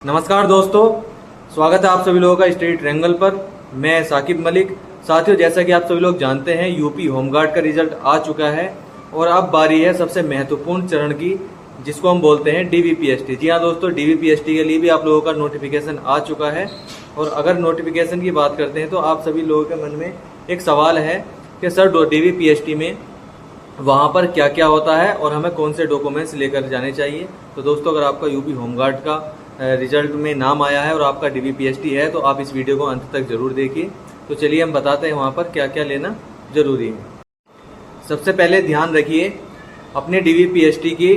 नमस्कार दोस्तों, स्वागत है आप सभी लोगों का स्टडी ट्रायंगल पर। मैं साकिब मलिक। साथियों, जैसा कि आप सभी लोग जानते हैं, यूपी होमगार्ड का रिजल्ट आ चुका है और अब बारी है सबसे महत्वपूर्ण चरण की, जिसको हम बोलते हैं डीवीपीएसटी। जी हाँ दोस्तों, डीवीपीएसटी के लिए भी आप लोगों का नोटिफिकेशन आ चुका है। और अगर नोटिफिकेशन की बात करते हैं तो आप सभी लोगों के मन में एक सवाल है कि सर डीवीपीएसटी में वहाँ पर क्या क्या होता है और हमें कौन से डॉक्यूमेंट्स लेकर जाने चाहिए। तो दोस्तों, अगर आपका यूपी होमगार्ड का रिजल्ट में नाम आया है और आपका डीवीपीएसटी है तो आप इस वीडियो को अंत तक जरूर देखिए। तो चलिए हम बताते हैं वहाँ पर क्या क्या लेना जरूरी है। सबसे पहले ध्यान रखिए अपने डीवीपीएसटी की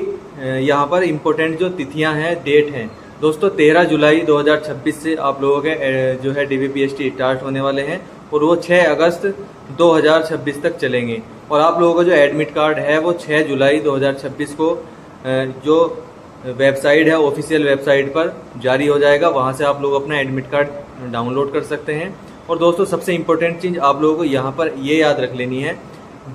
यहाँ पर इम्पोर्टेंट जो तिथियाँ हैं, डेट हैं। दोस्तों 13 जुलाई 2026 से आप लोगों के जो है डीवीपीएसटी स्टार्ट होने वाले हैं और वो 6 अगस्त 2026 तक चलेंगे। और आप लोगों का जो एडमिट कार्ड है वो 6 जुलाई 2026 को जो वेबसाइट है, ऑफिशियल वेबसाइट पर जारी हो जाएगा। वहाँ से आप लोग अपना एडमिट कार्ड डाउनलोड कर सकते हैं। और दोस्तों सबसे इम्पोर्टेंट चीज़ आप लोगों को यहाँ पर ये याद रख लेनी है,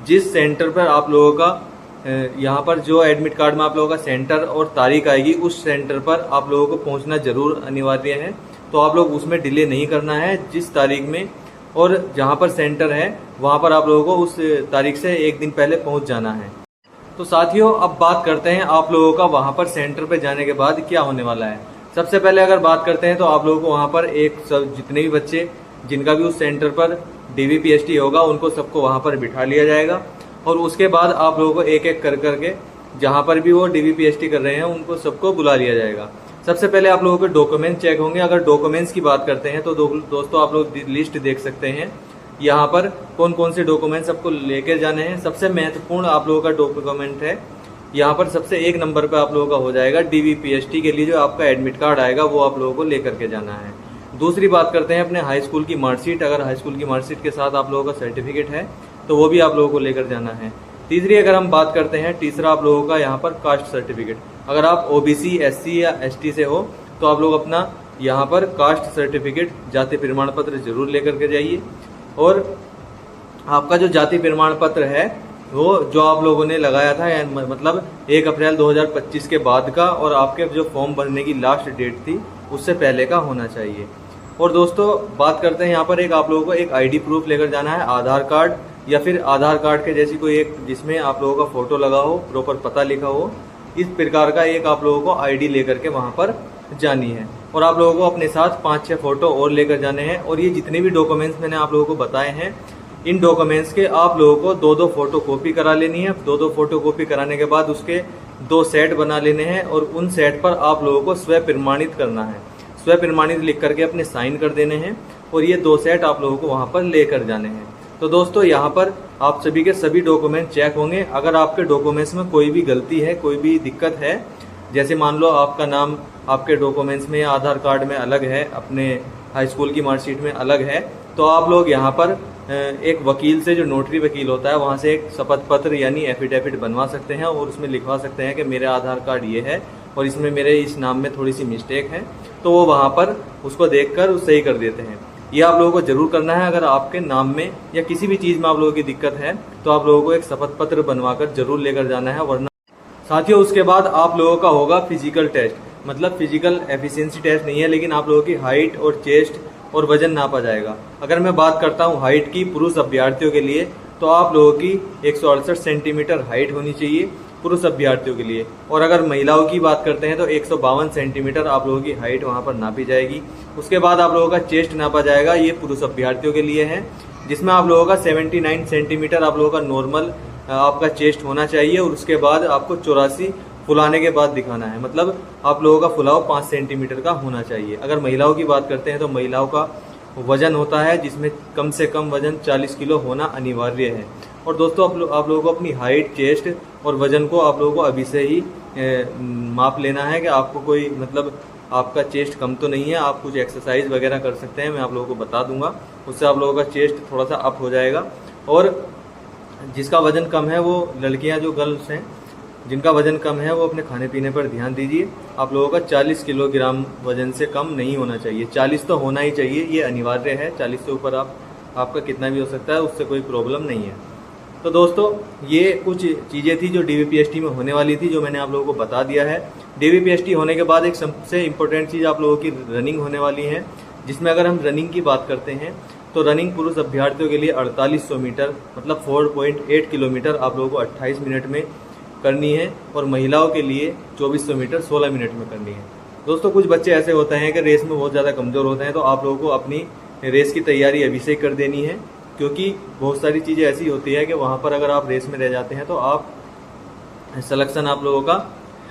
जिस सेंटर पर आप लोगों का यहाँ पर जो एडमिट कार्ड में आप लोगों का सेंटर और तारीख आएगी, उस सेंटर पर आप लोगों को पहुँचना जरूर अनिवार्य है। तो आप लोग उसमें डिले नहीं करना है। जिस तारीख में और जहाँ पर सेंटर है वहाँ पर आप लोगों को उस तारीख से एक दिन पहले पहुँच जाना है। तो साथियों, अब बात करते हैं आप लोगों का वहाँ पर सेंटर पे जाने के बाद क्या होने वाला है। सबसे पहले अगर बात करते हैं तो आप लोगों को वहाँ पर जितने भी बच्चे जिनका भी उस सेंटर पर डीवीपीएसटी होगा उनको सबको वहाँ पर बिठा लिया जाएगा। और उसके बाद आप लोगों को एक एक कर करके जहाँ पर भी वो डीवीपीएसटी कर रहे हैं उनको सबको बुला लिया जाएगा। सबसे पहले आप लोगों के डॉक्यूमेंट चेक होंगे। अगर डॉक्यूमेंट्स की बात करते हैं तो दोस्तों आप लोग लिस्ट देख सकते हैं यहाँ पर कौन कौन से डॉक्यूमेंट्स आपको लेकर जाने हैं। सबसे महत्वपूर्ण आप लोगों का डॉक्यूमेंट है यहाँ पर सबसे एक नंबर पे आप लोगों का हो जाएगा डीवीपीएसटी के लिए जो आपका एडमिट कार्ड आएगा, वो आप लोगों को लेकर के जाना है। दूसरी बात करते हैं अपने हाई स्कूल की मार्कशीट। अगर हाई स्कूल की मार्कशीट के साथ आप लोगों का सर्टिफिकेट है तो वो भी आप लोगों को लेकर जाना है। तीसरी अगर हम बात करते हैं, तीसरा आप लोगों का यहाँ पर कास्ट सर्टिफिकेट। अगर आप ओबीसी, एससी या एसटी से हो तो आप लोग अपना यहाँ पर कास्ट सर्टिफिकेट, जाति प्रमाण पत्र जरूर लेकर के जाइए। और आपका जो जाति प्रमाण पत्र है वो जो आप लोगों ने लगाया था, मतलब 1 अप्रैल 2025 के बाद का, और आपके जो फॉर्म भरने की लास्ट डेट थी उससे पहले का होना चाहिए। और दोस्तों बात करते हैं यहाँ पर एक आप लोगों को एक आईडी प्रूफ लेकर जाना है, आधार कार्ड या फिर आधार कार्ड के जैसी कोई एक जिसमें आप लोगों का फोटो लगा हो, प्रॉपर पता लिखा हो, इस प्रकार का एक आप लोगों को आईडी लेकर के वहाँ पर जानी है। और आप लोगों को अपने साथ 5-6 फोटो और लेकर जाने हैं। और ये जितने भी डॉक्यूमेंट्स मैंने आप लोगों को बताए हैं, इन डॉक्यूमेंट्स के आप लोगों को 2-2 फोटो कॉपी करा लेनी है। 2-2 फोटो कॉपी कराने के बाद उसके 2 सेट बना लेने हैं और उन सेट पर आप लोगों को स्व प्रमाणित करना है। स्व प्रमाणित लिख करके अपने साइन कर देने हैं और ये 2 सेट आप लोगों को वहाँ पर लेकर जाने हैं। तो दोस्तों यहाँ पर आप सभी के सभी डॉक्यूमेंट चेक होंगे। अगर आपके डॉक्यूमेंट्स में कोई भी गलती है, कोई भी दिक्कत है, जैसे मान लो आपका नाम आपके डॉक्यूमेंट्स में या आधार कार्ड में अलग है, अपने हाई स्कूल की मार्कशीट में अलग है, तो आप लोग यहाँ पर एक वकील से, जो नोटरी वकील होता है, वहाँ से एक शपथ पत्र यानी एफिडेविट बनवा सकते हैं और उसमें लिखवा सकते हैं कि मेरा आधार कार्ड ये है और इसमें मेरे इस नाम में थोड़ी सी मिस्टेक है। तो वो वहाँ पर उसको देखकर सही कर देते हैं। ये आप लोगों को जरूर करना है। अगर आपके नाम में या किसी भी चीज़ में आप लोगों की दिक्कत है तो आप लोगों को एक शपथ पत्र बनवाकर जरूर लेकर जाना है। वरना साथियों उसके बाद आप लोगों का होगा फिजिकल टेस्ट। मतलब फिजिकल एफिशिएंसी टेस्ट नहीं है, लेकिन आप लोगों की हाइट और चेस्ट और वजन नापा जाएगा। अगर मैं बात करता हूँ हाइट की पुरुष अभ्यर्थियों के लिए, तो आप लोगों की 168 सेंटीमीटर हाइट होनी चाहिए पुरुष अभ्यर्थियों के लिए। और अगर महिलाओं की बात करते हैं तो 152 सेंटीमीटर आप लोगों की हाइट वहाँ पर नापी जाएगी। उसके बाद आप लोगों का चेस्ट नापा जाएगा, ये पुरुष अभ्यर्थियों के लिए है, जिसमें आप लोगों का 79 सेंटीमीटर आप लोगों का नॉर्मल आपका चेस्ट होना चाहिए। और उसके बाद आपको 84 फुलाने के बाद दिखाना है, मतलब आप लोगों का फुलाव 5 सेंटीमीटर का होना चाहिए। अगर महिलाओं की बात करते हैं तो महिलाओं का वजन होता है जिसमें कम से कम वजन 40 किलो होना अनिवार्य है। और दोस्तों आप लोगों को अपनी हाइट, चेस्ट और वजन को आप लोगों को अभी से ही माप लेना है कि आपको कोई मतलब आपका चेस्ट कम तो नहीं है। आप कुछ एक्सरसाइज वगैरह कर सकते हैं, मैं आप लोगों को बता दूंगा, उससे आप लोगों का चेस्ट थोड़ा सा अप हो जाएगा। और जिसका वजन कम है, वो लड़कियां जो गर्ल्स हैं जिनका वजन कम है, वो अपने खाने पीने पर ध्यान दीजिए। आप लोगों का 40 किलोग्राम वजन से कम नहीं होना चाहिए। 40 तो होना ही चाहिए, ये अनिवार्य है। 40 से ऊपर आपका कितना भी हो सकता है, उससे कोई प्रॉब्लम नहीं है। तो दोस्तों ये कुछ चीज़ें थी जो DVPST में होने वाली थी, जो मैंने आप लोगों को बता दिया है। DVPST होने के बाद एक सबसे इम्पोर्टेंट चीज़ आप लोगों की रनिंग होने वाली है, जिसमें अगर हम रनिंग की बात करते हैं तो रनिंग पुरुष अभ्यर्थियों के लिए 4800 मीटर मतलब 4.8 किलोमीटर आप लोगों को 28 मिनट में करनी है, और महिलाओं के लिए 2400 मीटर 16 मिनट में करनी है। दोस्तों कुछ बच्चे ऐसे होते हैं कि रेस में बहुत ज़्यादा कमज़ोर होते हैं, तो आप लोगों को अपनी रेस की तैयारी अभी से कर देनी है, क्योंकि बहुत सारी चीज़ें ऐसी होती है कि वहाँ पर अगर आप रेस में रह जाते हैं तो आप सिलेक्शन आप लोगों का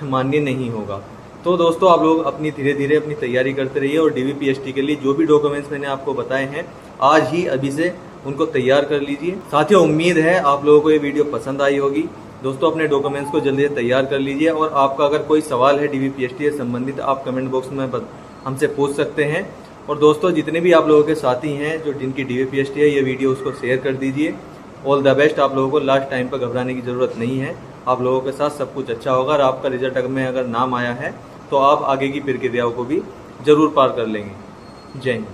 मान्य नहीं होगा। तो दोस्तों आप लोग अपनी धीरे धीरे अपनी तैयारी करते रहिए, और DVPST के लिए जो भी डॉक्यूमेंट्स मैंने आपको बताए हैं आज ही अभी से उनको तैयार कर लीजिए। साथियों उम्मीद है आप लोगों को ये वीडियो पसंद आई होगी। दोस्तों अपने डॉक्यूमेंट्स को जल्दी से तैयार कर लीजिए, और आपका अगर कोई सवाल है DVPST से संबंधित आप कमेंट बॉक्स में हमसे पूछ सकते हैं। और दोस्तों जितने भी आप लोगों के साथी हैं जो जिनकी DVPST है, ये वीडियो उसको शेयर कर दीजिए। All the best. आप लोगों को लास्ट टाइम पर घबराने की ज़रूरत नहीं है, आप लोगों के साथ सब कुछ अच्छा होगा, और आपका रिजल्ट में अगर नाम आया है तो आप आगे की प्रक्रियाओं को भी ज़रूर पार कर लेंगे। जय हिंद।